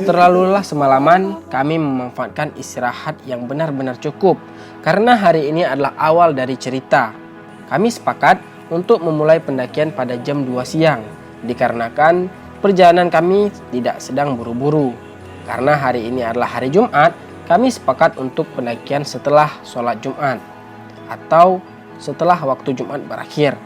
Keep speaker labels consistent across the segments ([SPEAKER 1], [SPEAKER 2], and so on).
[SPEAKER 1] Terlalu lelah semalaman, kami memanfaatkan istirahat yang benar-benar cukup. Karena hari ini adalah awal dari cerita. Kami sepakat untuk memulai pendakian pada jam 2 siang. Dikarenakan perjalanan kami tidak sedang buru-buru. Karena hari ini adalah hari Jumat, kami sepakat untuk pendakian setelah sholat Jumat atau setelah waktu Jumat berakhir.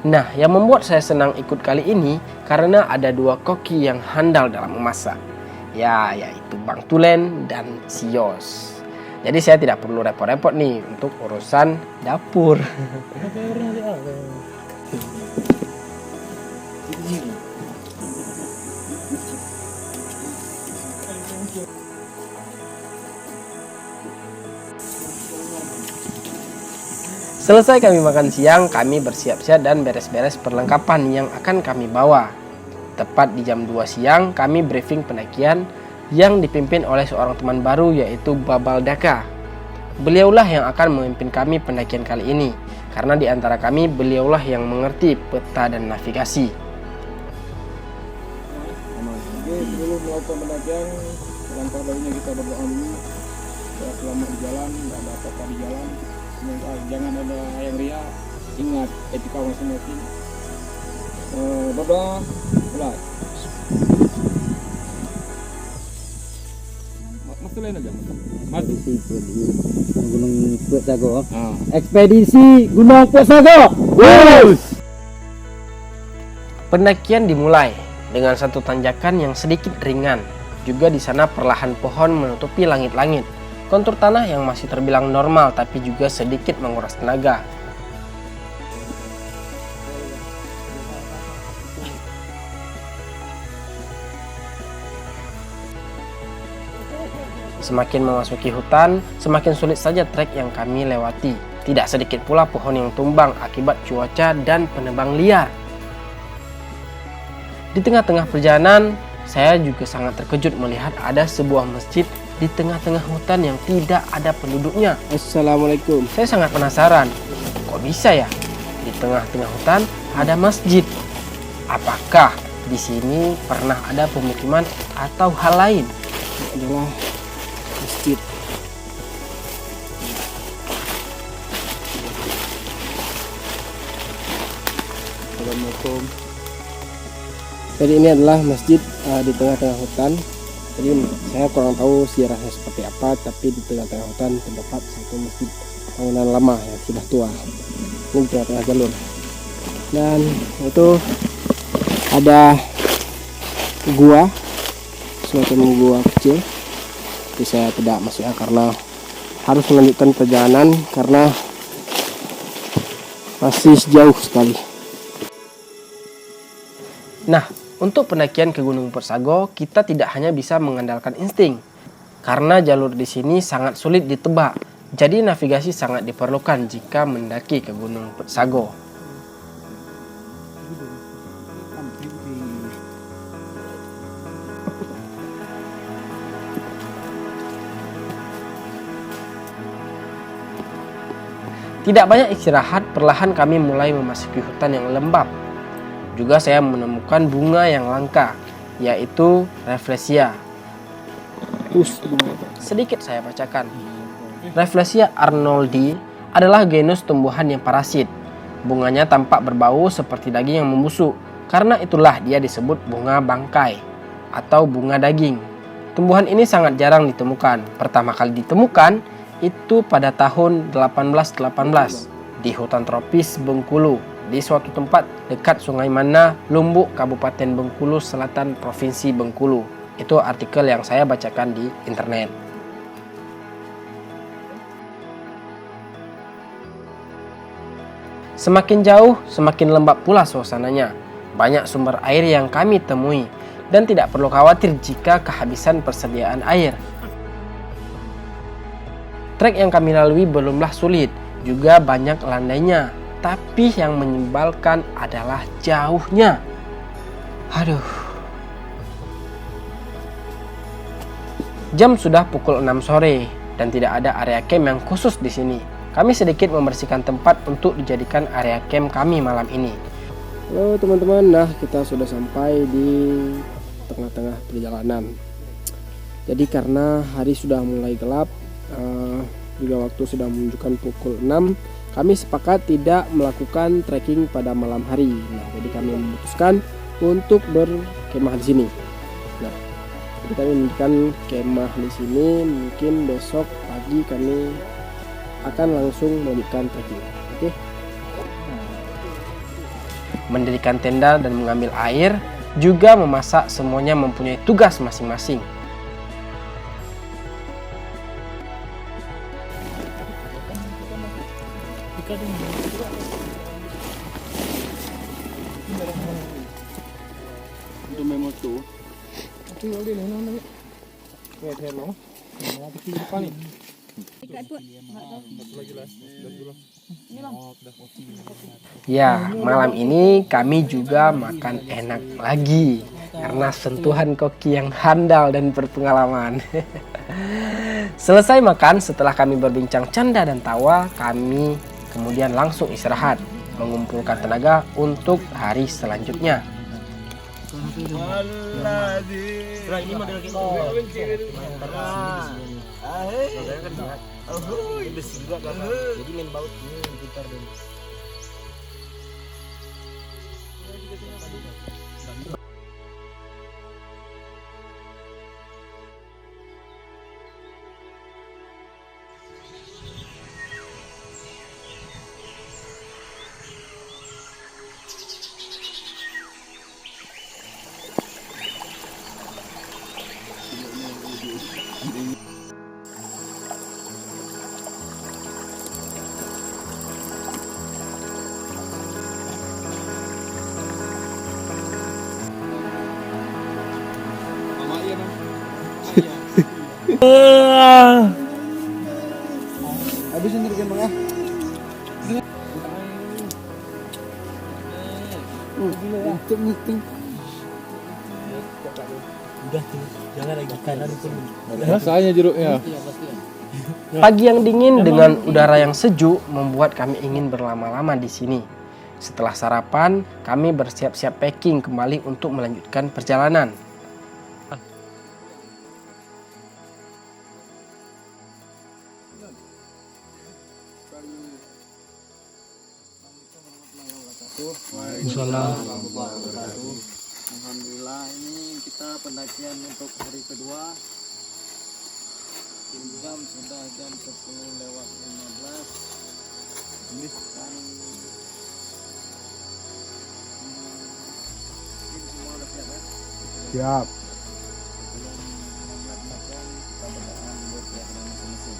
[SPEAKER 1] Nah, yang membuat saya senang ikut kali ini karena ada dua koki yang handal dalam memasak, yaitu Bang Tulen dan Sios. Jadi saya tidak perlu repot-repot nih untuk urusan dapur. Selesai kami makan siang, kami bersiap-siap dan beres-beres perlengkapan yang akan kami bawa. Tepat di jam 2 siang, kami briefing pendakian yang dipimpin oleh seorang teman baru yaitu Babal Daka. Beliaulah yang akan memimpin kami pendakian kali ini, karena di antara kami beliaulah yang mengerti peta dan navigasi.
[SPEAKER 2] Dulu melakukan pendakian, langkah barunya kita berdoa dulu. Selama di jalan, nggak ada apa-apa di jalan. Jangan ada yang ria, ingat etika masing-masing. Berdoa, mulai. Masuk lain aja, maju.
[SPEAKER 3] Gunung Puat Sago. Ekspedisi Gunung Puat Sago.
[SPEAKER 1] Pendakian dimulai dengan satu tanjakan yang sedikit ringan. Juga di sana perlahan pohon menutupi langit-langit. Kontur tanah yang masih terbilang normal tapi juga sedikit menguras tenaga. Semakin memasuki hutan, semakin sulit saja trek yang kami lewati. Tidak sedikit pula pohon yang tumbang akibat cuaca dan penebang liar. Di tengah-tengah perjalanan, saya juga sangat terkejut melihat ada sebuah masjid di tengah-tengah hutan yang tidak ada penduduknya.
[SPEAKER 2] Assalamualaikum.
[SPEAKER 1] Saya sangat penasaran, kok bisa ya di tengah-tengah hutan ada masjid? Apakah di sini pernah ada pemukiman atau hal lain?
[SPEAKER 2] Ini adalah masjid. Assalamualaikum. Jadi ini adalah masjid di tengah-tengah hutan. Jadi saya kurang tahu sejarahnya seperti apa, tapi di tengah-tengah hutan terdapat satu masjid bangunan lama yang sudah tua. Ini di tengah-tengah jalur. Dan itu ada gua, semacam gua kecil. Tapi saya tidak masuknya karena harus melanjutkan perjalanan karena masih jauh sekali.
[SPEAKER 1] Nah, untuk pendakian ke Gunung Puat Sago, kita tidak hanya bisa mengandalkan insting. Karena jalur di sini sangat sulit ditebak, jadi navigasi sangat diperlukan jika mendaki ke Gunung Puat Sago. Tidak banyak istirahat, perlahan kami mulai memasuki hutan yang lembab. Juga saya menemukan bunga yang langka, yaitu Rafflesia. Sedikit saya bacakan. Rafflesia arnoldi adalah genus tumbuhan yang parasit. Bunganya tampak berbau seperti daging yang membusuk. Karena itulah dia disebut bunga bangkai atau bunga daging. Tumbuhan ini sangat jarang ditemukan. Pertama kali ditemukan itu pada tahun 1818 di hutan tropis Bengkulu, di suatu tempat dekat Sungai Mana, Lumbuk, Kabupaten Bengkulu Selatan, Provinsi Bengkulu. Itu artikel yang saya bacakan di internet. Semakin jauh, semakin lembab pula suasananya. Banyak sumber air yang kami temui dan tidak perlu khawatir jika kehabisan persediaan air. Trek yang kami lalui belumlah sulit, juga banyak landainya. Tapi yang menyebalkan adalah jauhnya. Aduh. Jam sudah pukul 6 sore dan tidak ada area camp yang khusus di sini. kami sedikit membersihkan tempat untuk dijadikan area camp kami malam ini.
[SPEAKER 2] Halo teman-teman, nah kita sudah sampai di tengah-tengah perjalanan. Jadi karena hari sudah mulai gelap, juga waktu sudah menunjukkan pukul 6, kami sepakat tidak melakukan trekking pada malam hari. Nah, jadi kami memutuskan untuk berkemah di sini. Nah, jadi kami mendirikan kemah di sini. Mungkin besok pagi kami akan langsung melakukan trekking. Oke?
[SPEAKER 1] Mendirikan tenda dan mengambil air, juga memasak, semuanya mempunyai tugas masing-masing. Ya, malam ini kami juga makan enak lagi karena sentuhan koki yang handal dan berpengalaman. Selesai makan, setelah kami berbincang canda dan tawa, kami kemudian langsung istirahat, mengumpulkan tenaga untuk hari selanjutnya.
[SPEAKER 3] Habis sendiri Bang ya.
[SPEAKER 2] Rasanya jeruknya.
[SPEAKER 1] Pagi yang dingin dengan udara yang sejuk membuat kami ingin berlama-lama di sini. Setelah sarapan, kami bersiap-siap packing kembali untuk melanjutkan perjalanan.
[SPEAKER 3] Alhamdulillah, ini kita pendakian untuk hari kedua. Jam sudah jam 10:15. Ini kan semua udah siap ya?
[SPEAKER 2] Siap.
[SPEAKER 3] Sebelum membuat makan, kita berdoa buat keadaan masing-masing.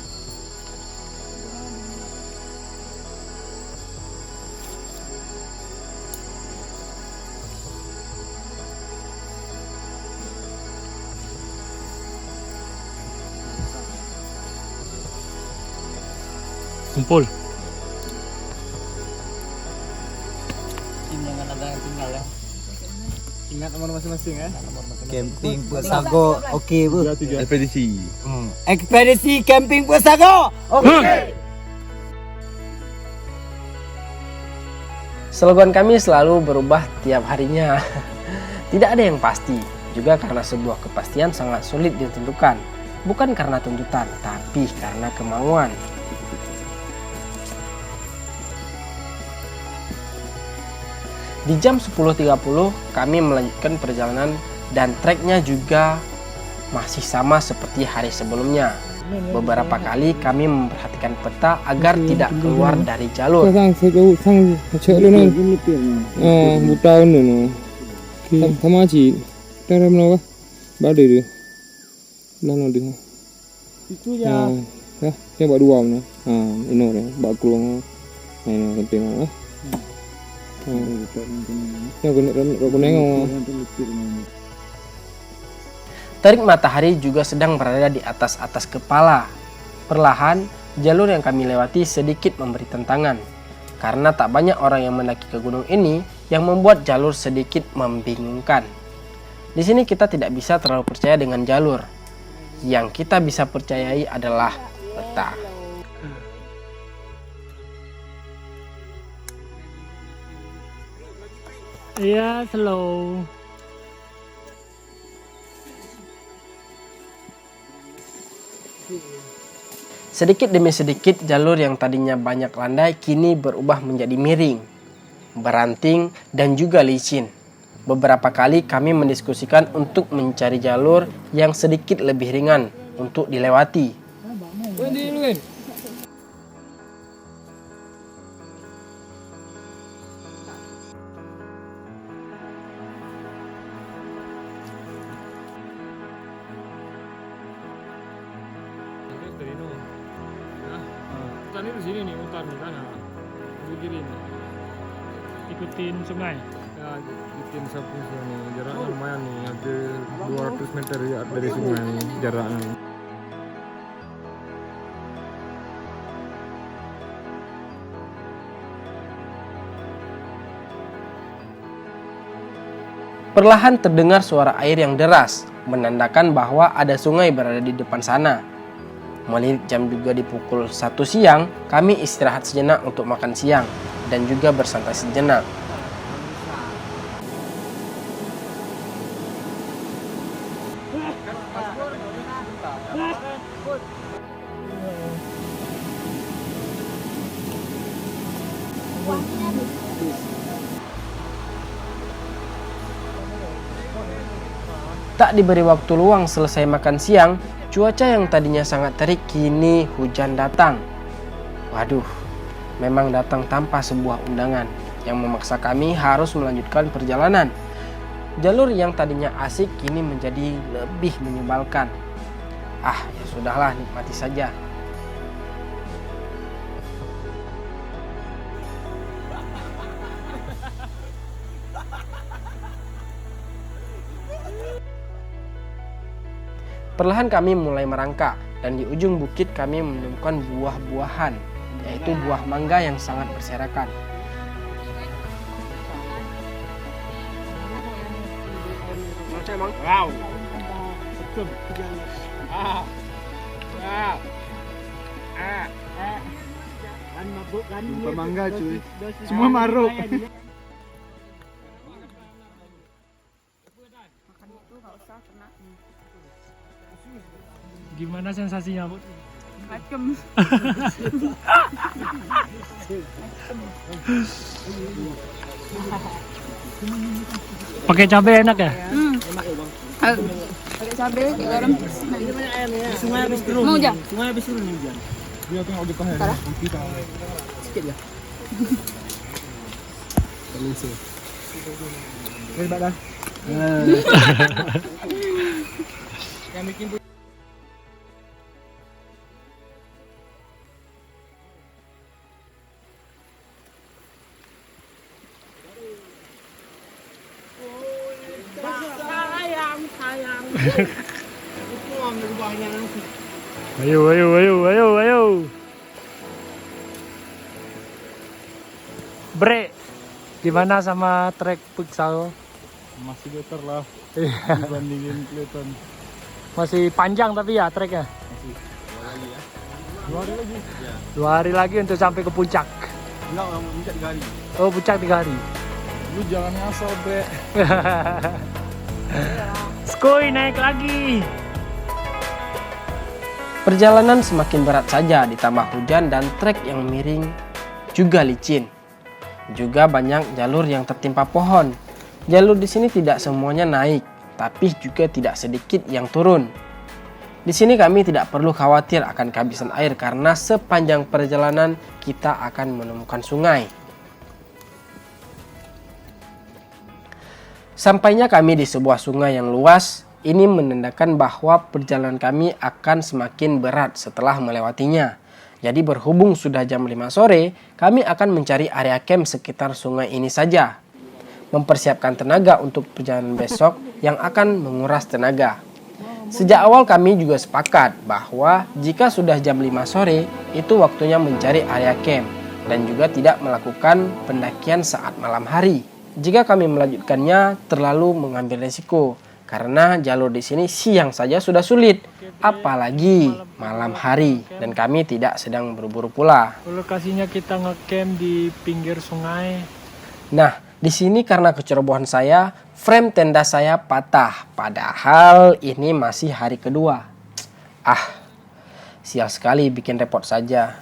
[SPEAKER 1] Kumpul.
[SPEAKER 3] Jangan ada yang tinggal ya. Ingat nomor masing-masing ya.
[SPEAKER 4] Camping Pusago, oke bu.
[SPEAKER 5] Ekspedisi.
[SPEAKER 4] Ekspedisi camping Pusago, oke.
[SPEAKER 1] Slogan kami selalu berubah tiap harinya. Tidak ada yang pasti, juga karena sebuah kepastian sangat sulit ditentukan. Bukan karena tuntutan, tapi karena kemauan. Di jam 10.30 kami melanjutkan perjalanan dan treknya juga masih sama seperti hari sebelumnya. Beberapa kali kami memperhatikan peta agar tidak keluar dari jalur.
[SPEAKER 3] Itu ya.
[SPEAKER 1] Terik matahari juga sedang berada di atas kepala. Perlahan, jalur yang kami lewati sedikit memberi tantangan. Karena tak banyak orang yang mendaki ke gunung ini, yang membuat jalur sedikit membingungkan. Di sini kita tidak bisa terlalu percaya dengan jalur. Yang kita bisa percayai adalah peta.
[SPEAKER 5] Iya, slow.
[SPEAKER 1] Sedikit demi sedikit jalur yang tadinya banyak landai kini berubah menjadi miring, beranting, dan juga licin. Beberapa kali kami mendiskusikan untuk mencari jalur yang sedikit lebih ringan untuk dilewati.
[SPEAKER 5] Hutan itu sini nih, hutan di sana. Di kiri nih. Ikutin sungai.
[SPEAKER 6] Ya, bikin sapu sini jaraknya lumayan nih, hampir 200 meter ya dari sungai nih jaraknya.
[SPEAKER 1] Perlahan terdengar suara air yang deras, menandakan bahwa ada sungai berada di depan sana. Melihat jam juga di pukul 1 siang, kami istirahat sejenak untuk makan siang dan juga bersantai sejenak. Tak diberi waktu luang selesai makan siang, cuaca yang tadinya sangat terik kini hujan datang. Waduh, memang datang tanpa sebuah undangan yang memaksa kami harus melanjutkan perjalanan. Jalur yang tadinya asik kini menjadi lebih menyebalkan. Ah, ya sudahlah, nikmati saja. Perlahan kami mulai merangkak dan di ujung bukit kami menemukan buah-buahan, yaitu buah mangga yang sangat berserakan.
[SPEAKER 5] Wow. Betul. Kan mabuk kan.
[SPEAKER 6] Jumpa mangga cuy. Semua maruk.
[SPEAKER 5] Gimana sensasinya, Bu?
[SPEAKER 7] Macem.
[SPEAKER 5] Pakai cabai enak ya?
[SPEAKER 7] Pakai cabai, pakai garam.
[SPEAKER 5] Sungai habis turun.
[SPEAKER 7] Mau hujan?
[SPEAKER 5] Sungai habis turun nih hujan.
[SPEAKER 6] Dia tengok di paha. Kita
[SPEAKER 5] Sikit ya.
[SPEAKER 6] Terlusuh. Hebat dah. Kami bikin
[SPEAKER 5] Ayo. Bre, gimana sama trek futsal?
[SPEAKER 6] masih better lah dibandingin Clayton.
[SPEAKER 5] Masih panjang tapi ya treknya?
[SPEAKER 6] 2 hari lagi.
[SPEAKER 5] 2 hari lagi untuk sampai ke puncak.
[SPEAKER 6] Enggak, puncak 3 hari.
[SPEAKER 5] Oh, puncak 3 hari.
[SPEAKER 6] Lu jangan ngasal, Bre.
[SPEAKER 5] Skoy naik lagi.
[SPEAKER 1] Perjalanan semakin berat saja ditambah hujan dan trek yang miring juga licin. Juga banyak jalur yang tertimpa pohon. Jalur di sini tidak semuanya naik, tapi juga tidak sedikit yang turun. Di sini kami tidak perlu khawatir akan kehabisan air karena sepanjang perjalanan kita akan menemukan sungai. Sampainya kami di sebuah sungai yang luas, ini menandakan bahwa perjalanan kami akan semakin berat setelah melewatinya. Jadi berhubung sudah jam 5 sore, kami akan mencari area camp sekitar sungai ini saja. Mempersiapkan tenaga untuk perjalanan besok yang akan menguras tenaga. Sejak awal kami juga sepakat bahwa jika sudah jam 5 sore, itu waktunya mencari area camp dan juga tidak melakukan pendakian saat malam hari. Jika kami melanjutkannya terlalu mengambil resiko karena jalur di sini siang saja sudah sulit, apalagi malam hari dan kami tidak sedang berburu pula.
[SPEAKER 5] Lokasinya kita ngecamp di pinggir sungai.
[SPEAKER 1] Nah, Di sini karena kecerobohan saya, frame tenda saya patah. Padahal ini masih hari kedua. Sial sekali bikin repot saja.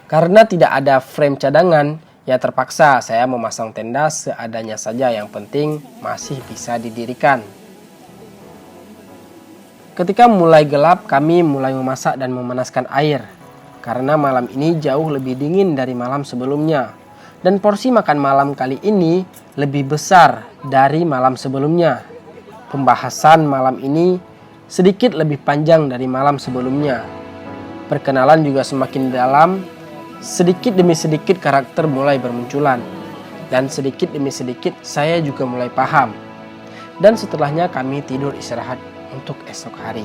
[SPEAKER 1] Karena tidak ada frame cadangan, ya terpaksa saya memasang tenda seadanya saja. Yang penting masih bisa didirikan. Ketika mulai gelap, kami mulai memasak dan memanaskan air. Karena malam ini jauh lebih dingin dari malam sebelumnya. Dan porsi makan malam kali ini lebih besar dari malam sebelumnya. Pembahasan malam ini sedikit lebih panjang dari malam sebelumnya. Perkenalan juga semakin dalam. Sedikit demi sedikit karakter mulai bermunculan. Dan sedikit demi sedikit saya juga mulai paham. Dan setelahnya kami tidur istirahat untuk esok hari.